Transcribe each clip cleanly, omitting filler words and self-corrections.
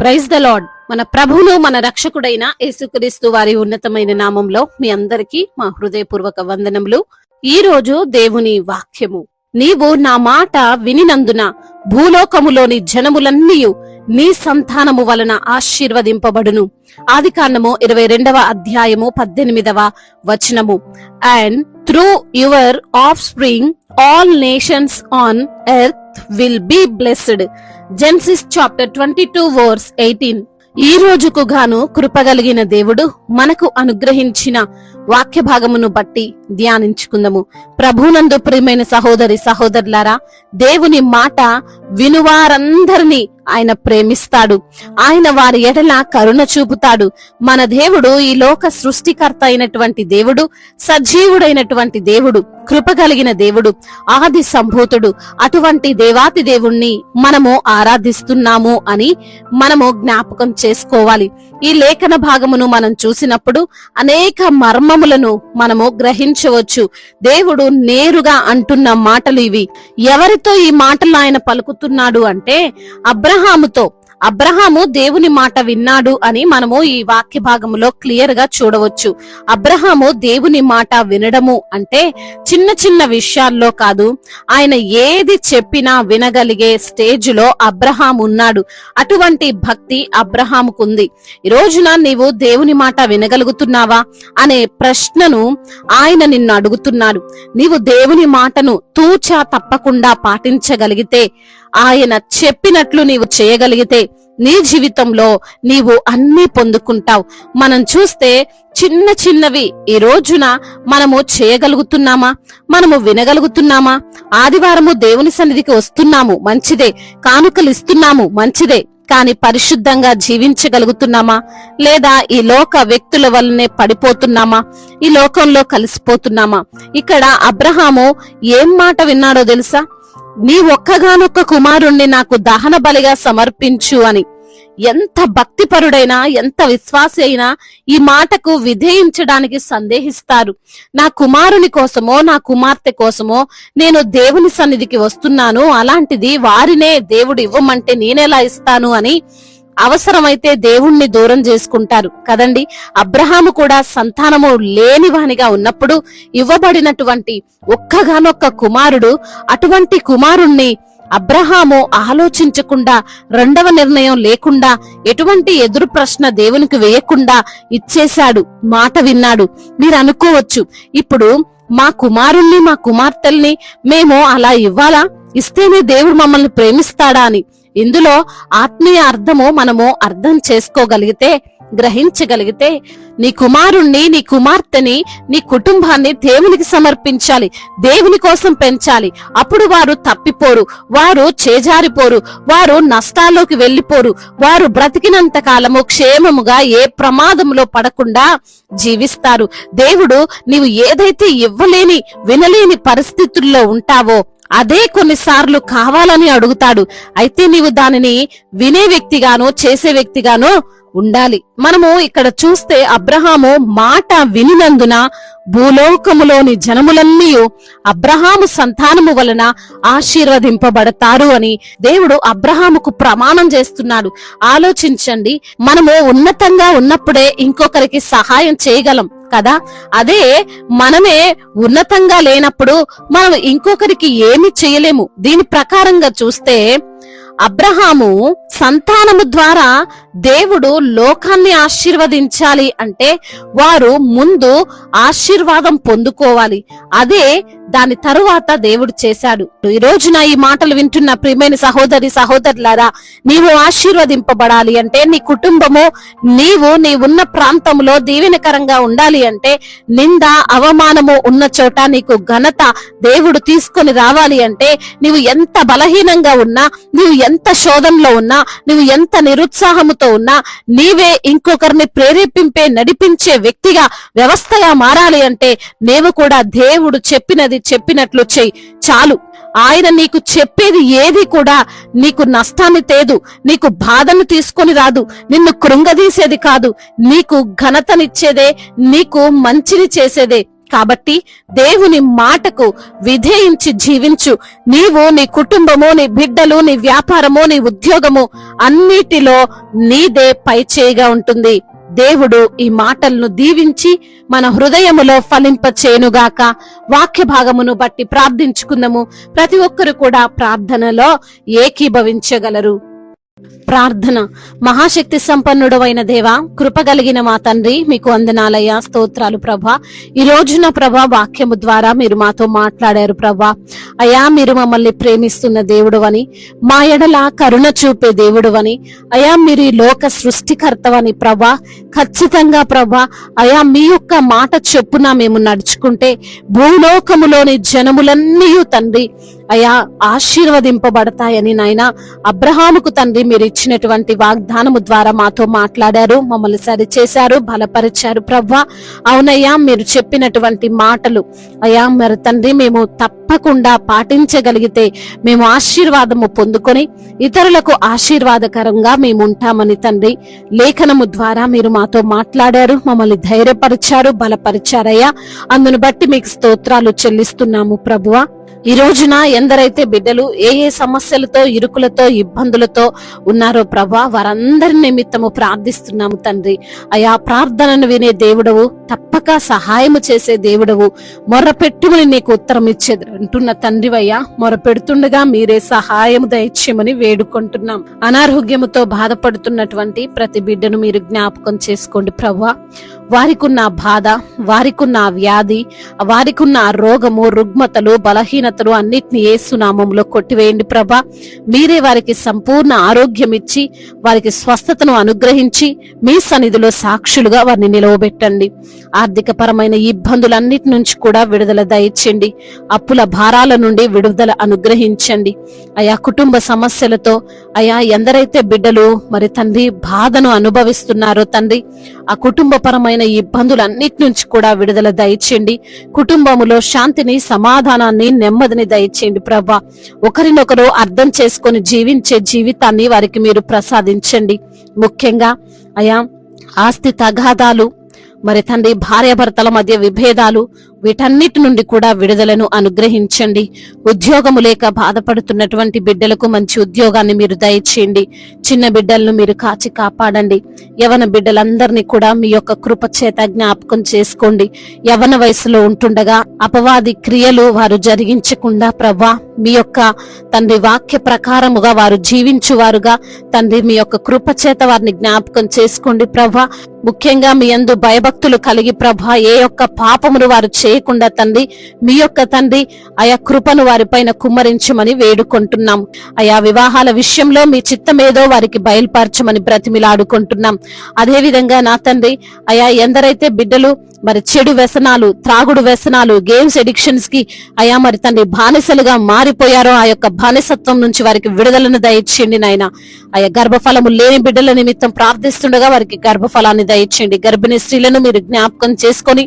Praise the lord. మన ప్రభువును మన రక్షకుడైన యేసుక్రీస్తు వారి ఉన్నతమైన నామంలో మీ అందరికీ మా హృదయపూర్వక వందనములు. ఈ రోజు దేవుని వాక్యము, నీవు నా మాట వినినందున భూలోకములోని జనములన్నీ నీ సంతానము వలన ఆశీర్వదింపబడును. ఆదికాండము 22వ అధ్యాయము 18వ వచనము. And through your of spring all nations on earth will be blessed. Genesis chapter 22 verse 18. ఈ రోజుకు గాను కృపగలిగిన దేవుడు మనకు అనుగ్రహించిన వాక్య భాగమును బట్టి ధ్యానించుకుందాము. ప్రభునందు ప్రియమైన సహోదరి సహోదరులారా, దేవుని మాట వినువారందరినీ ఆయన ప్రేమిస్తాడు. ఆయన వారి ఎడల కరుణ చూపుతాడు. మన దేవుడు ఈ లోక సృష్టికర్త అయినటువంటి దేవుడు, సజీవుడైనటువంటి దేవుడు, కృపగలిగిన దేవుడు, ఆది సంభూతుడు. అటువంటి దేవాతి దేవుణ్ణి మనము ఆరాధిస్తున్నాము అని మనము జ్ఞాపకం చేసుకోవాలి. ఈ లేఖన భాగమును మనం చూసినప్పుడు అనేక మర్మములను మనము గ్రహించవచ్చు. దేవుడు నేరుగా అంటున్న మాటలు ఇవి. ఎవరితో ఈ మాటలు ఆయన పలుకుతున్నాడు అంటే అబ్రహాముతో. అబ్రహాము దేవుని మాట విన్నాడు అని మనము ఈ వాక్య భాగములో క్లియర్ గా చూడవచ్చు. అబ్రహాము దేవుని మాట వినడము అంటే చిన్న చిన్న విషయాల్లో కాదు, ఆయన ఏది చెప్పినా వినగలిగే స్టేజ్ లో అబ్రహాము ఉన్నాడు. అటువంటి భక్తి అబ్రహాముకుంది. ఈ రోజున నీవు దేవుని మాట వినగలుగుతున్నావా అనే ప్రశ్నను ఆయన నిన్ను అడుగుతున్నాడు. నీవు దేవుని మాటను తూచా తప్పకుండా పాటించగలిగితే, ఆయన చెప్పినట్లు నీవు చేయగలిగితే నీ జీవితంలో నీవు అన్ని పొందుకుంటావు. మనం చూస్తే చిన్న చిన్నవి ఈ రోజున మనము చేయగలుగుతున్నామా? మనము వినగలుగుతున్నామా? ఆదివారము దేవుని సన్నిధికి వస్తున్నాము, మంచిదే. కానుకలు ఇస్తున్నాము, మంచిదే. కానీ పరిశుద్ధంగా జీవించగలుగుతున్నామా? లేదా ఈ లోక వ్యక్తుల వల్లనే పడిపోతున్నామా? ఈ లోకంలో కలిసిపోతున్నామా? ఇక్కడ అబ్రహాము ఏం మాట విన్నాడో తెలుసా? నీ ఒక్కగానొక్క కుమారుణ్ణి నాకు దహన బలిగా సమర్పించు అని. ఎంత భక్తిపరుడైనా, ఎంత విశ్వాసి అయినా ఈ మాటకు విధేయించడానికి సందేహిస్తారు. నా కుమారుని కోసమో నా కుమార్తె కోసమో నేను దేవుని సన్నిధికి వస్తున్నాను, అలాంటిది వారినే దేవుడు ఇవ్వమంటే నేనెలా ఇస్తాను అని అవసరమైతే దేవుణ్ణి దూరం చేసుకుంటారు కదండి. అబ్రహాము కూడా సంతానము లేనివానిగా ఉన్నప్పుడు ఇవ్వబడినటువంటి ఒక్కగానొక్క కుమారుడు. అటువంటి కుమారుణ్ణి అబ్రహాము ఆలోచించకుండా, రెండవ నిర్ణయం లేకుండా, ఎటువంటి ఎదురు ప్రశ్న దేవునికి వేయకుండా ఇచ్చేశాడు. మాట విన్నాడు. మీరు అనుకోవచ్చు, ఇప్పుడు మా కుమారుణ్ణి మా కుమార్తెల్ని మేము అలా ఇవ్వాలా? ఇస్తేనే దేవుడు మమ్మల్ని ప్రేమిస్తాడా అని. ఇందులో ఆత్మీయ అర్థము మనము అర్థం చేసుకోగలిగితే, గ్రహించగలిగితే, నీ కుమారుణ్ణి నీ కుమార్తెని నీ కుటుంబాన్ని దేవునికి సమర్పించాలి, దేవుని కోసం పెంచాలి. అప్పుడు వారు తప్పిపోరు, వారు చేజారిపోరు, వారు నష్టాల్లోకి వెళ్లిపోరు. వారు బ్రతికినంత కాలము క్షేమముగా ఏ ప్రమాదంలో పడకుండా జీవిస్తారు. దేవుడు నీవు ఏదైతే ఇవ్వలేని వినలేని పరిస్థితుల్లో ఉంటావో అదే కొన్నిసార్లు కావాలని అడుగుతాడు. అయితే నీవు దానిని వినే వ్యక్తిగానో చేసే వ్యక్తిగానో ఉండాలి. మనము ఇక్కడ చూస్తే అబ్రహాము మాట వినినందున భూలోకములోని జనములన్నీ అబ్రహాము సంతానము వలన ఆశీర్వదింపబడతారు అని దేవుడు అబ్రహాముకు ప్రమాణం చేస్తున్నాడు. ఆలోచించండి, మనము ఉన్నతంగా ఉన్నప్పుడే ఇంకొకరికి సహాయం చేయగలం కదా. అదే మనమే ఉన్నతంగా లేనప్పుడు మనం ఇంకొకరికి ఏమి చేయలేము. దీని ప్రకారంగా చూస్తే అబ్రహాము సంతానము ద్వారా దేవుడు లోకాన్ని ఆశీర్వదించాలి అంటే వారు ముందు ఆశీర్వాదం పొందుకోవాలి. అదే దాని తరువాత దేవుడు చేశాడు. ఈ రోజున ఈ మాటలు వింటున్న ప్రియమైన సహోదరి సహోదరులారా, నీవు ఆశీర్వదింపబడాలి అంటే, నీ కుటుంబము నీవున్న ప్రాంతంలో దీవెనకరంగా ఉండాలి అంటే, నింద అవమానము ఉన్న చోట నీకు ఘనత దేవుడు తీసుకొని రావాలి అంటే, నీవు ఎంత బలహీనంగా ఉన్నా, నీవు ఎంత శోధనలో ఉన్నా, నువ్వు ఎంత నిరుత్సాహముతో ఉన్నా, నీవే ఇంకొకరిని ప్రేరేపింపే నడిపించే వ్యక్తిగా వ్యవస్థగా మారాలి అంటే, నీవు కూడా దేవుడు చెప్పినట్లు చెయ్యి చాలు. ఆయన నీకు చెప్పేది ఏది కూడా నీకు నష్టాన్ని తేదు, నీకు బాధను తీసుకొని రాదు, నిన్ను కృంగదీసేది కాదు, నీకు ఘనతనిచ్చేదే, నీకు మంచిని చేసేదే. కాబట్టి దేవుని మాటకు విధేయించి జీవించు. నీవు, నీ కుటుంబము, నీ బిడ్డలు, నీ వ్యాపారము, నీ ఉద్యోగము అన్నిటిలో నీదే పైచేయిగా ఉంటుంది. దేవుడు ఈ మాటలను దీవించి మన హృదయములో ఫలింపచేయునుగాక. వాక్య భాగమును బట్టి ప్రార్థించుకుందాము. ప్రతి ఒక్కరు కూడా ప్రార్థనలో ఏకీభవించగలరు. ప్రార్థన. మహాశక్తి సంపన్నుడవైన దేవా, కృపగలిగిన మా తండ్రి, మీకు వందనాలయ్యా, స్తోత్రాలు ప్రభా. ఈ రోజున ప్రభా వాక్యము ద్వారా మీరు మాతో మాట్లాడారు ప్రభా. అయ్యా, మీరు మమ్మల్ని ప్రేమిస్తున్న దేవుడు అని, మా ఎడల కరుణ చూపే దేవుడు అని, అయ్యా మీరు ఈ లోక సృష్టికర్తవని ప్రభా. ఖచ్చితంగా ప్రభా, అయ్యా మీ యొక్క మాట చొప్పున మేము నడుచుకుంటే భూలోకములోని జనములన్నీ తండ్రి అయ్యా ఆశీర్వదింపబడతాయని నాయన అబ్రహాముకు తండ్రి మీరు ఇచ్చినటువంటి వాగ్దానము ద్వారా మాతో మాట్లాడారు, మమ్మల్ని సరిచేశారు, బలపరిచారు ప్రభా. అవునయ్యా, మీరు చెప్పినటువంటి మాటలు అయ్యా మరి తండ్రి మేము తప్పకుండా పాటించగలిగితే మేము ఆశీర్వాదము పొందుకొని ఇతరులకు ఆశీర్వాదకరంగా మేము ఉంటామని తండ్రి లేఖనము ద్వారా మీరు మాతో మాట్లాడారు, మమ్మల్ని ధైర్యపరిచారు, బలపరిచారయ్యా. అందును బట్టి మీకు స్తోత్రాలు చెల్లిస్తున్నాము ప్రభువా. ఈ రోజున ఎందరైతే బిడ్డలు ఏ ఏ సమస్యలతో, ఇరుకులతో, ఇబ్బందులతో ఉన్నారో ప్రభా, వారందరి నిమిత్తము ప్రార్థిస్తున్నాము తండ్రి. అయా ప్రార్థనను వినే దేవుడవు, తప్పక సహాయము చేసే దేవుడవు, మొర్రపెట్టుమని నీకు ఉత్తరం ఇచ్చేది అంటున్న తండ్రివయ్యా, మొరపెడుతుండగా మీరే సహాయము దయచేయమని వేడుకుంటున్నాం. అనారోగ్యముతో బాధపడుతున్నటువంటి ప్రతి బిడ్డను మీరు జ్ఞాపకం చేసుకోండి ప్రభా. వారికున్న బాధ, వారికున్న వ్యాధి, వారికున్న రోగము, రుగ్మతలు, బలహీనతలు అన్నిటిని యేసు నామములో కొట్టివేయండి ప్రభా. మీరే వారికి సంపూర్ణ ఆరోగ్యం ఇచ్చి వారికి స్వస్థతను అనుగ్రహించి మీ సన్నిధిలో సాక్షులుగా వారిని నిలవబెట్టండి. ఆర్థిక పరమైన ఇబ్బందులన్నిటి నుంచి కూడా విడుదల దయచేయండి. అప్పుల భారాల నుండి విడుదల అనుగ్రహించండి. అయా కుటుంబ సమస్యలతో అయా ఎందరైతే బిడ్డలు మరి తండ్రి బాధను అనుభవిస్తున్నారో తండ్రి, ఆ కుటుంబ పరమైన ఇబ్బందులన్నిటి నుంచి కూడా విడుదల దయచేయండి. కుటుంబములో శాంతిని, సమాధానాన్ని, నెమ్మదిని దయచేయండి ప్రభా. ఒకరినొకరు అర్థం చేసుకొని జీవించే జీవితాన్ని వారికి మీరు ప్రసాదించండి. ముఖ్యంగా అయా ఆస్తి తగాదాలు, మరి తండ్రి భార్యాభర్తల మధ్య విభేదాలు, వీటన్నిటి నుండి కూడా విడుదలను అనుగ్రహించండి. ఉద్యోగము లేక బాధపడుతున్నటువంటి బిడ్డలకు మంచి ఉద్యోగాన్ని మీరు దయచేయండి. చిన్న బిడ్డలను మీరు కాచి కాపాడండి. యవన బిడ్డలందరినీ కూడా మీ యొక్క కృప చేత జ్ఞాపకం చేసుకోండి. యవన వయసులో ఉంటుండగా అపవాది క్రియలు వారు జరిగించకుండా ప్రభా, మీ యొక్క తండ్రి వాక్య ప్రకారముగా వారు జీవించువారుగా తండ్రి మీ యొక్క కృప చేత వారిని జ్ఞాపకం చేసుకోండి ప్రభా. ముఖ్యంగా మీ యందు భయభక్తులు కలిగి ప్రభా, ఏ యొక్క పాపమును వారు చేయకుండా తండ్రి మీ యొక్క తండ్రి ఆయా కృపను వారిపైన కుమ్మరించమని వేడుకుంటున్నాం. ఆయా వివాహాల విషయంలో మీ చిత్తమేదో వారికి బయలుపరచమని బ్రతిమిలాడుకుంటున్నాం. అదే విధంగా నా తండ్రి అయా ఎందరైతే బిడ్డలు మరి చెడు వ్యసనాలు, త్రాగుడు వ్యసనాలు, గేమ్స్ ఎడిక్షన్స్ కి అయా మరి తండ్రి బానిసలుగా మారిపోయారో ఆ యొక్క బానిసత్వం నుంచి వారికి విడుదలను దయచేయండి నాయన. ఆయా గర్భఫలము లేని బిడ్డల నిమిత్తం ప్రార్థిస్తుండగా వారికి గర్భఫలాన్ని దయచేయండి. గర్భిణీ స్త్రీలను మీరు జ్ఞాపకం చేసుకొని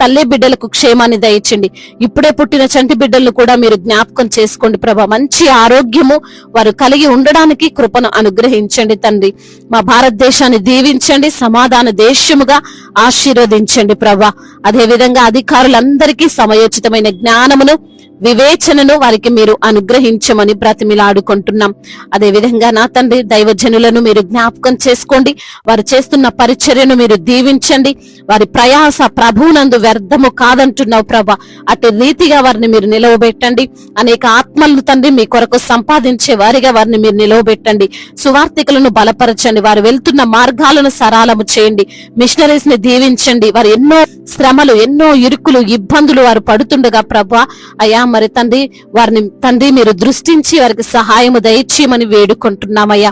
తల్లి బిడ్డలకు క్షేమాన్ని దయచండి. ఇప్పుడే పుట్టిన చంటి బిడ్డలను కూడా మీరు జ్ఞాపకం చేసుకోండి ప్రభా. మంచి ఆరోగ్యము వారు కలిగి ఉండడానికి కృపను అనుగ్రహించండి తండ్రి. మా భారతదేశాన్ని దీవించండి, సమాధాన దేశముగా ఆశీర్వదించండి ప్రభా. అదే విధంగా అధికారులందరికీ సమయోచితమైన జ్ఞానమును, వివేచనను వారికి మీరు అనుగ్రహించమని బ్రతిమిలాడుకుంటున్నాం. అదే విధంగా నా తండ్రి దైవజనులను మీరు జ్ఞాపకం చేసుకోండి. వారు చేస్తున్న పరిచర్యను మీరు దీవించండి. వారి ప్రయాస ప్రభువునందు వ్యర్థము కాదంటున్నావు ప్రభా. అటు రీతిగా వారిని మీరు నిలవబెట్టండి. అనేక ఆత్మలను తండ్రి మీ కొరకు సంపాదించే వారిగా వారిని మీరు నిలవబెట్టండి. సువార్థికులను బలపరచండి. వారు వెళ్తున్న మార్గాలను సరళము చేయండి. మిషనరీస్ ని దీవించండి. వారు ఎన్నో శ్రమలు, ఎన్నో ఇరుకులు, ఇబ్బందులు వారు పడుతుండగా ప్రభా అయా మరి తండ్రి వారిని తండ్రి మీరు దృష్టించి వారికి సహాయము దయచేయమని వేడుకుంటున్నామయ్యా.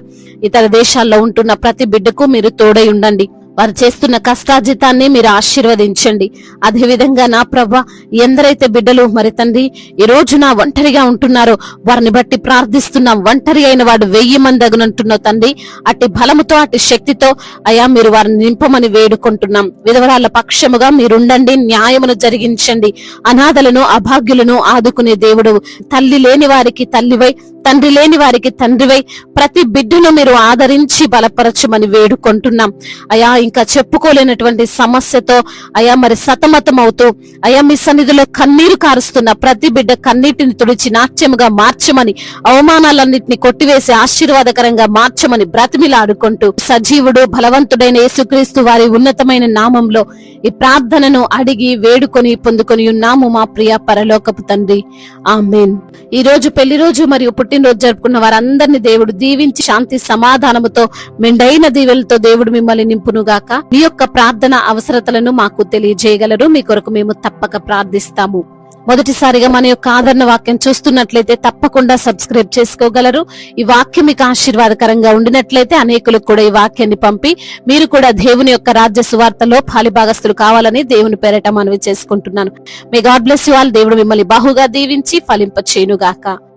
ఇతర దేశాల్లో ఉంటున్న ప్రతి బిడ్డకు మీరు తోడై ఉండండి. వారు చేస్తున్న కష్టార్జితాన్ని మీరు ఆశీర్వదించండి. అదే విధంగా నా ప్రభా ఎందరైతే బిడ్డలు మరి తండ్రి ఈ రోజున ఒంటరిగా ఉంటున్నారో వారిని బట్టి ప్రార్థిస్తున్నాం. ఒంటరి అయిన వాడు 1000 మంది అగునంటున్నావు తండ్రి. అట్టి బలముతో, అట్టి శక్తితో అయా మీరు వారిని నింపమని వేడుకుంటున్నాం. విధవరాళ్ల పక్షముగా మీరుండండి, న్యాయమును జరిగించండి. అనాథలను, అభాగ్యులను ఆదుకునే దేవుడు, తల్లి లేని వారికి తల్లివై తండ్రి లేని వారికి తండ్రివై ప్రతి బిడ్డను మీరు ఆదరించి బలపరచమని వేడుకుంటున్నాం అయా. ఇంకా చెప్పుకోలేనటువంటి సమస్యతో అయా మరి సతమతం అవుతూ అయా మీ సన్నిధిలో కన్నీరు కారుస్తున్న ప్రతి బిడ్డ కన్నీటిని తుడిచి నాట్యముగా మార్చమని, అవమానాలన్నింటినీ కొట్టివేసి ఆశీర్వాదకరంగా మార్చమని బ్రతిమిలాడుకుంటూ సజీవుడు బలవంతుడైన యేసుక్రీస్తు వారి ఉన్నతమైన నామంలో ఈ ప్రార్థనను అడిగి వేడుకొని పొందుకొని ఉన్నాము మా ప్రియ పరలోకపు తండ్రి, ఆమేన్. ఈ రోజు పెళ్లి రోజు మరియు పుట్టినరోజు జరుపుకున్న వారందరినీ దేవుడు దీవించి శాంతి సమాధానముతో మెండైన దీవెలతో దేవుడు మిమ్మల్ని నింపునుగాక. మీ యొక్క ప్రార్థన అవసరతలను మాకు తెలియజేయగలరు. మీ కొరకు మేము తప్పక ప్రార్థిస్తాము. మొదటిసారిగా మన యొక్క ఆదరణ వాక్యం చూస్తున్నట్లయితే తప్పకుండా సబ్స్క్రైబ్ చేసుకోగలరు. ఈ వాక్యం మీకు ఆశీర్వాదకరంగా ఉండినట్లయితే అనేకులకు కూడా ఈ వాక్యాన్ని పంపి మీరు కూడా దేవుని యొక్క రాజ్య సువార్తలో పాలిభాగస్తులు కావాలని దేవుని పేరట మనవి చేసుకుంటున్నాను. May God bless you all. దేవుడు మిమ్మల్ని బహుగా దీవించి ఫలింపచేయునుగాక.